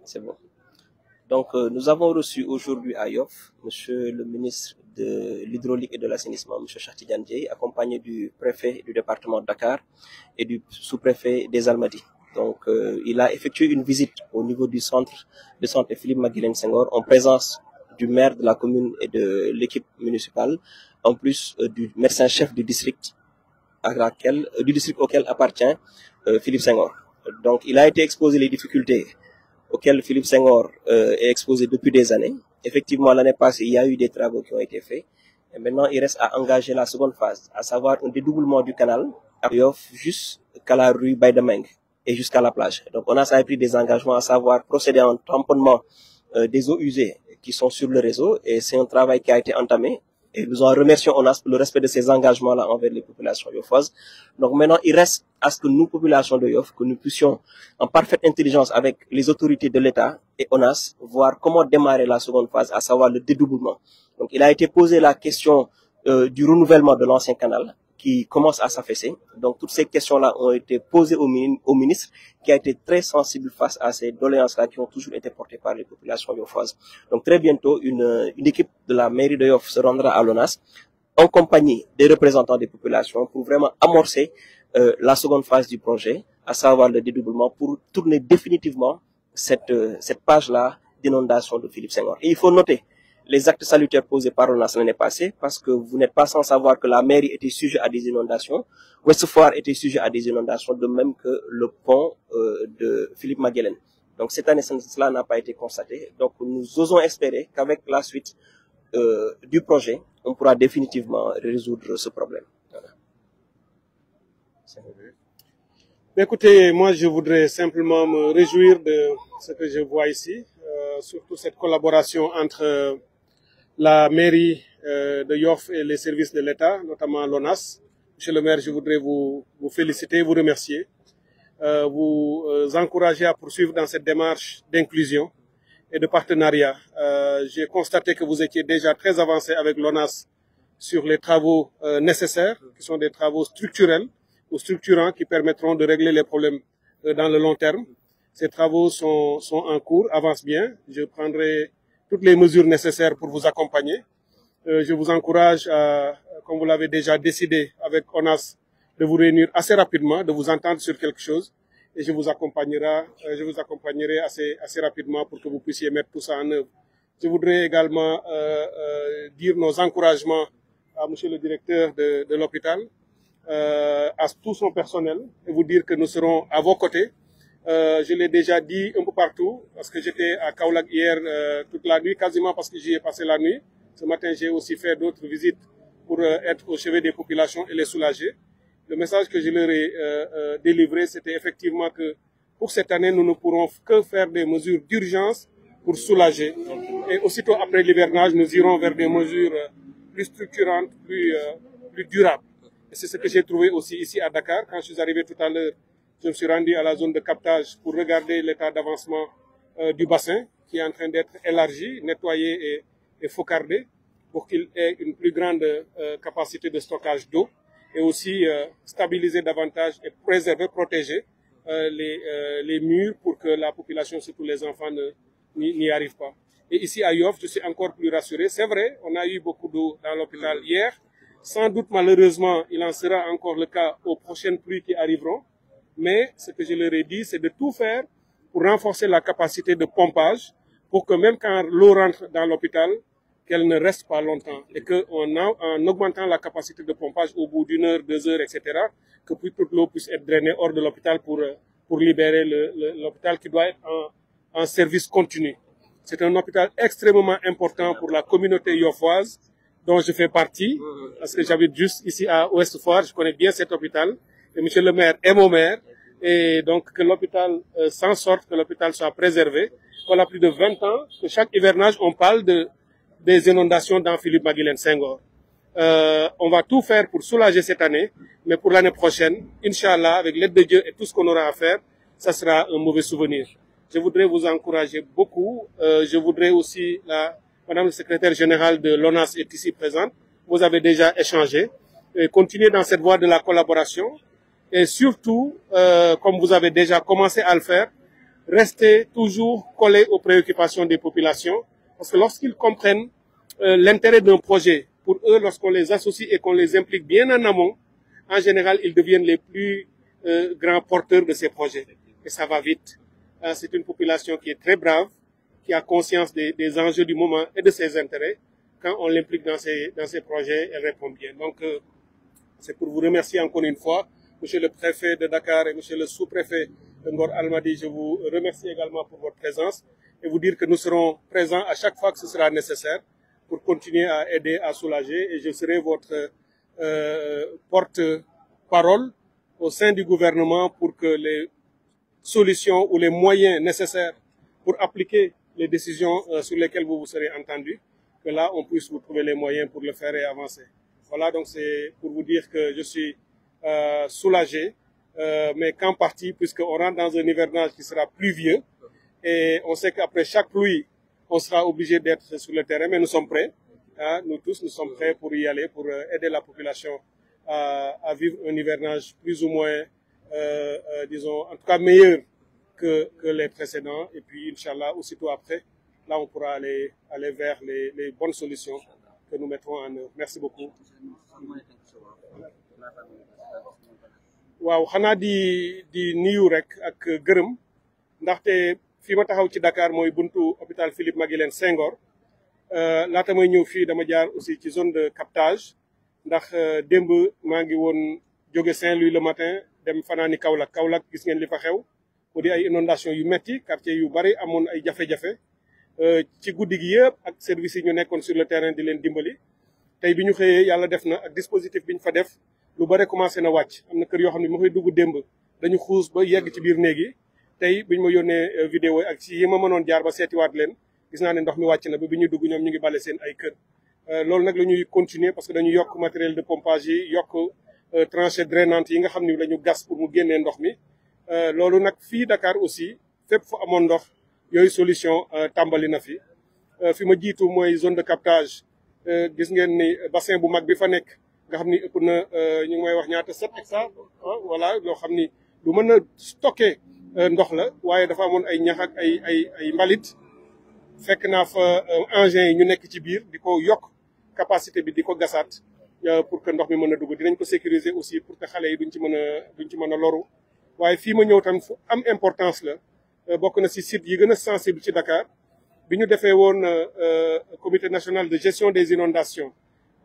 C'est bon. Donc, nous avons reçu aujourd'hui à Yoff, Monsieur le ministre de l'Hydraulique et de l'Assainissement, Monsieur Cheikh Tidiane Dièye, accompagné du préfet du département de Dakar et du sous-préfet des Almadies. Donc, il a effectué une visite au niveau du centre de santé Philippe Maguilène Senghor, en présence du maire de la commune et de l'équipe municipale, en plus du médecin-chef du district auquel appartient Philippe Senghor. Donc, il a été exposé les difficultés auxquelles Philippe Senghor est exposé depuis des années. Effectivement, l'année passée, il y a eu des travaux qui ont été faits. Et maintenant, il reste à engager la seconde phase, à savoir un dédoublement du canal à Yoff jusqu'à la rue Baïdameng et jusqu'à la plage. Donc, on a pris des engagements à savoir procéder à un tamponnement des eaux usées qui sont sur le réseau, et c'est un travail qui a été entamé. Et nous en remercions ONAS pour le respect de ces engagements-là envers les populations yoffoises. Donc maintenant, il reste à ce que nous, populations de Yoff, que nous puissions, en parfaite intelligence avec les autorités de l'État et ONAS, voir comment démarrer la seconde phase, à savoir le dédoublement. Donc il a été posé la question du renouvellement de l'ancien canal, qui commence à s'affaisser. Donc toutes ces questions-là ont été posées au ministre, qui a été très sensible face à ces doléances-là qui ont toujours été portées par les populations yoffoises. Donc très bientôt, une équipe de la mairie de Yoff se rendra à l'ONAS en compagnie des représentants des populations pour vraiment amorcer la seconde phase du projet, à savoir le dédoublement, pour tourner définitivement cette page-là d'inondation de Philippe Senghor. Et il faut noter les actes salutaires posés par l'ONAS l'année passée, parce que vous n'êtes pas sans savoir que la mairie était sujet à des inondations, Ouest Foire était sujet à des inondations, de même que le pont de Philippe Maguilène. Donc cette année, cela n'a pas été constaté. Donc nous osons espérer qu'avec la suite du projet, on pourra définitivement résoudre ce problème. Voilà. Écoutez, moi je voudrais simplement me réjouir de ce que je vois ici, surtout cette collaboration entre la mairie de Yoff et les services de l'État, notamment l'ONAS. Monsieur le maire, je voudrais vous féliciter, vous remercier, vous encourager à poursuivre dans cette démarche d'inclusion et de partenariat. J'ai constaté que vous étiez déjà très avancé avec l'ONAS sur les travaux nécessaires, qui sont des travaux structurels ou structurants qui permettront de régler les problèmes dans le long terme. Ces travaux sont en cours, avancent bien. Je prendrai toutes les mesures nécessaires pour vous accompagner. Je vous encourage à, comme vous l'avez déjà décidé avec ONAS, de vous réunir assez rapidement, de vous entendre sur quelque chose, et je vous accompagnerai assez rapidement pour que vous puissiez mettre tout ça en œuvre. Je voudrais également dire nos encouragements à monsieur le directeur de l'hôpital, à tout son personnel, et vous dire que nous serons à vos côtés. Je l'ai déjà dit un peu partout, parce que j'étais à Kaolack hier toute la nuit, quasiment parce que j'y ai passé la nuit. Ce matin, j'ai aussi fait d'autres visites pour être au chevet des populations et les soulager. Le message que je leur ai délivré, c'était effectivement que pour cette année, nous ne pourrons que faire des mesures d'urgence pour soulager. Et aussitôt après l'hivernage, nous irons vers des mesures plus structurantes, plus durables. Et c'est ce que j'ai trouvé aussi ici à Dakar. Quand je suis arrivé tout à l'heure, je me suis rendu à la zone de captage pour regarder l'état d'avancement du bassin qui est en train d'être élargi, nettoyé et focardé pour qu'il ait une plus grande capacité de stockage d'eau et aussi stabiliser davantage et préserver, protéger les murs pour que la population, surtout les enfants, n'y arrivent pas. Et ici à Yoff, je suis encore plus rassuré. C'est vrai, on a eu beaucoup d'eau dans l'hôpital hier. Sans doute, malheureusement, il en sera encore le cas aux prochaines pluies qui arriveront. Mais ce que je leur ai dit, c'est de tout faire pour renforcer la capacité de pompage pour que même quand l'eau rentre dans l'hôpital, qu'elle ne reste pas longtemps et qu'en augmentant la capacité de pompage au bout d'1 heure, 2 heures, etc., que toute l'eau puisse être drainée hors de l'hôpital pour libérer l'hôpital qui doit être en service continu. C'est un hôpital extrêmement important pour la communauté yoffoise dont je fais partie, parce que j'habite juste ici à Ouest Foire, je connais bien cet hôpital, et monsieur le maire est mon maire, et donc que l'hôpital s'en sorte, que l'hôpital soit préservé. Voilà plus de 20 ans que chaque hivernage, on parle des inondations dans Philippe Maguilène Senghor. On va tout faire pour soulager cette année, mais pour l'année prochaine, Inch'Allah, avec l'aide de Dieu et tout ce qu'on aura à faire, ça sera un mauvais souvenir. Je voudrais vous encourager beaucoup. Je voudrais aussi, Madame le secrétaire général de l'ONAS est ici présente. Vous avez déjà échangé. Continuez dans cette voie de la collaboration. Et surtout, comme vous avez déjà commencé à le faire, rester toujours collés aux préoccupations des populations, parce que lorsqu'ils comprennent l'intérêt d'un projet, pour eux, lorsqu'on les associe et qu'on les implique bien en amont, en général, ils deviennent les plus grands porteurs de ces projets. Et ça va vite. C'est une population qui est très brave, qui a conscience des enjeux du moment et de ses intérêts. Quand on l'implique dans ces projets, elle répond bien. Donc, c'est pour vous remercier encore une fois, Monsieur le préfet de Dakar et Monsieur le sous-préfet de Ngor Almadi. Je vous remercie également pour votre présence et vous dire que nous serons présents à chaque fois que ce sera nécessaire pour continuer à aider, à soulager. Et je serai votre porte-parole au sein du gouvernement pour que les solutions ou les moyens nécessaires pour appliquer les décisions sur lesquelles vous vous serez entendu, que là, on puisse vous trouver les moyens pour le faire et avancer. Voilà, donc c'est pour vous dire que je suis soulagé, mais qu'en partie, puisqu'on rentre dans un hivernage qui sera pluvieux, et on sait qu'après chaque pluie, on sera obligé d'être sur le terrain, mais nous sommes prêts. Hein, nous tous, nous sommes prêts pour y aller, pour aider la population à vivre un hivernage plus ou moins, disons, en tout cas meilleur que les précédents. Et puis, Inch'Allah, aussitôt après, là, on pourra aller vers les bonnes solutions que nous mettrons en œuvre. Merci beaucoup. waaw xanaa di nuyu rek ak gërëm ndaxte fii ma taxaw ci Dakar mooy buntu hôpital Philippe Maguilène Senghor laata may ñëw fii dama jaar aussi ci zone de captage ndax démb maa ngi woon jóge Saint-Louis le matin dem fanaani Kaolack gis ngeen li fa xew mu di ay inondation yu metti quartier yu bari amoon ay jafe-jafe ci guddi gi yëpp ak service yi ñu nekkoon sur le terrain di leen dimbali tey bi ñu xëyee yàlla def na ak dispositif bi ñu fa def lu bare commencé na wàcc am na kër yoo xam ne ma koy dugg démb dañu xuus ba yegg ci biir néeg yi tey bi ñu ma yónnee vidéo ak ci yi ma mënoon jaar ba seetiwaat leen gis naa ne ndox mi wàcc na ba bi ñu dugg ñoom ñu ngi bale seen ay kër loolu nag la ñuy continuer parce que dañu yokk matériel de pompage yi yokk tranchée drainante yi nga xam ne la ñu gas pour mu génnee ndox mi loolu nag fii Dakar aussi fépp fu amoon ndox yooyu solution tàmbali na fi fi ma jiitu mooy zone de captage gis ngeen ni bassin bu mag bi fa nekk nga xam ni ëpp na ñu ngi may wax ñaata 7 hectares voilà loo xam ni lu mën a stocké ndox la waaye dafa amoon ay ñax ak ay mbalit fekk naa fa engins yi ñu nekk ci biir di ko yokk capacité bi di ko gasaat pour que ndox mi mën a dugg dinañ ko sécuriser aussi pour que xale yi duñ ci mën a loru waaye fii ma ñëw tam fu am importance la bokk na si site yi gën a sensible ci Dakar bi ñu defee woon comité national de gestion des inondations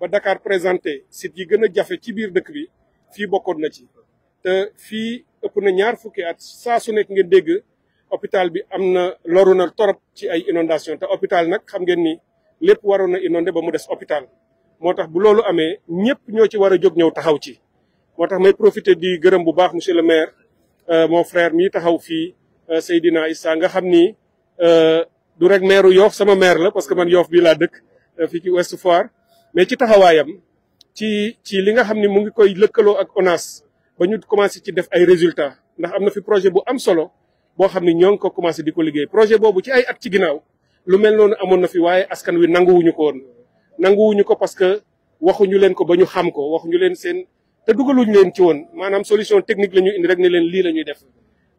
ba Dakar présenté site yi gën a jafe ci biir dëkk bi fii bokkoon na ci te fii ëpp na ñaar fukki at saa su nekk ngeen dégg hôpital bi am na loru na torop ci ay inondation te hôpital nag xam ngeen ni lépp waroon na inondé ba mu des hôpital moo tax bu loolu amee ñëpp ñoo ci war a jóg ñëw taxaw ci moo tax may profiter di gërëm bu baax monsieur le maire mon frère mii taxaw fii Seydina Issa nga xam ni du rek maire Yoff sama maire la parce que man Yoff bii laa dëkk fii ci Ouest Foire mais ci taxawaayam ci li nga xam ni mu ngi koy lëkkaloo ak ONAS ba ñu commencé ci def ay résultats ndax am na fi projet bu am solo boo xam ni ñoo ngi ko commencé di ko liggéey projet boobu ci ay at ci ginnaaw lu mel noonu amoon na fi waaye askan wi nanguwuñu ko woon nanguwuñu ko parce que waxuñu leen ko ba ñu xam ko waxuñu leen seen te dugaluñu leen ci woon maanaam solution technique la ñu indi rek ne leen lii la ñuy def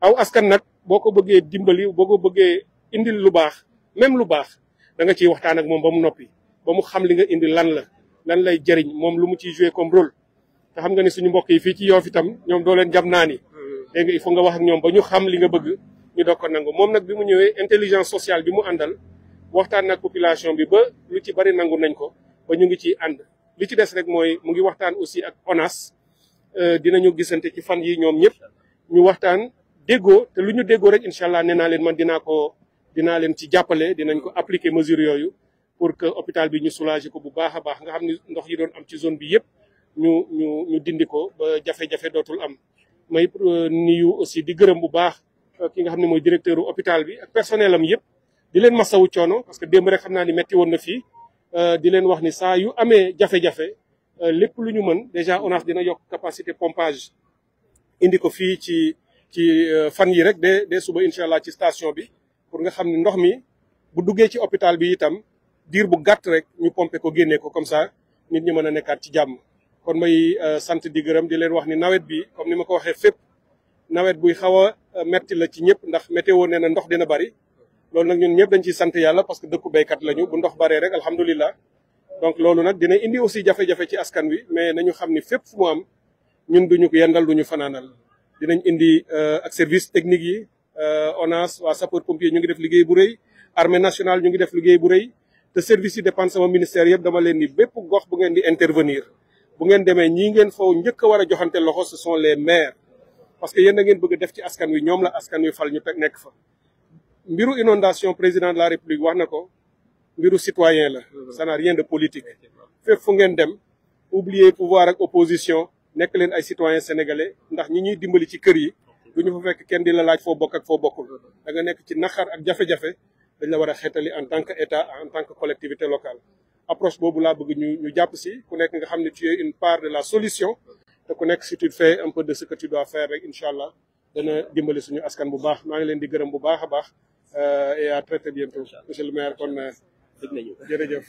aw askan nag boo ko bëggee dimbali boo ko bëggee indil lu baax même lu baax da nga ciy waxtaan ak moom ba mu noppi ba mu xam li nga indi lan lay jëriñ moom lu mu ciy joué comme rôle te xam nga ni suñu mbokk yi fii ci Yoff itam ñoom doo leen jam naa ni dégg nga il faut nga wax ak ñoom ba ñu xam li nga bëgg ñu doog ko nangu moom nag bi mu ñëwee intelligence sociale bi mu àndal waxtaan nag population bi ba lu ci bari nangu nañ ko ba ñu ngi ciy ànd li ci des rek mooy mu ngi waxtaan aussi ak ONAS dinañu gisante ci fan yi ñoom ñëpp ñu waxtaan déggoo te lu ñu déggoo rek incha allah nee naa leen man dinaa leen ci jàppale dinañ ko appliquer mesure yooyu pour que hôpital bi ñu soulager ko bu baax a baax nga xam ni ndox yi doon am ci zone bi yëpp ñu dindi ko ba jafe-jafe dootul am may nuyu aussi di gërëm bu baax ki nga xam ne mooy directeur u hôpital bi ak personnel am yëpp di leen masawu coono parce que démb rek xam naa ni metti woon na fii di leen wax ni saa yu amee jafe-jafe lépp lu ñu mën déjà ONAS dina yokk capacité pompage indi ko fii ci fan yi rek de suba incha allah ci station bi pour nga xam ne ndox mi bu duggee ci hôpital bi itam diir bu gàtt rek ñu pomper ko génnee ko comme ça nit ñi mën a nekkaat ci jàmm kon may sant di gërëm di leen wax ni nawet bi comme ni ma ko waxee fépp nawet buy xaw a metti la ci ñëpp ndax météo nee na ndox dina bari loolu nag ñun ñëpp dañ ciy sant yàlla parce que dëkku béykat lañu bu ndox baree rek alhamdulilah donc loolu nag dina indi aussi jafe-jafe ci askan wi mais nañu xam ni fépp fu mu am ñun duñu ko yendal duñu fanaanal dinañ indi ak service technique yi ONAS waa sapeur pompier ñu ngi def liggéey bu rëy armée nationale ñu ngi def liggéey bu rëy te service yi dépend sama ministère yëpp dama leen ni bépp gox bu ngeen di intervenir bu ngeen demee ñii ngeen foofu njëkk a war a joxante loxo ce sont les maires parce que yéen da ngeen bëgg a def ci askan wi ñoom la askan wi fal ñu teg nekk fa mbiru inondation président de la république wax na ko mbiru citoyen la ça n'a rien de politique fépp fu ngeen dem oublier pouvoir ak opposition nekk leen ay citoyens sénégalais ndax ñi ñuy dimbali ci kër yi du ñu fa fekk kenn di la laaj foo bokk ak foo bokkul da nga nekk ci naqar ak jafe-jafe dañ la war a xeetali en tant que état en tant que collectivité locale approche boobu laa bëgg ñu jàpp si ku nekk nga xam ne tu es une part de la solution te ku nekk si tu fais un peu de ce que tu dois faire rek incha allah dana dimbali suñu askan bu baax maa ngi leen di gërëm bu baax a baax et à très bientôt monsieur le maire kon jërëjëf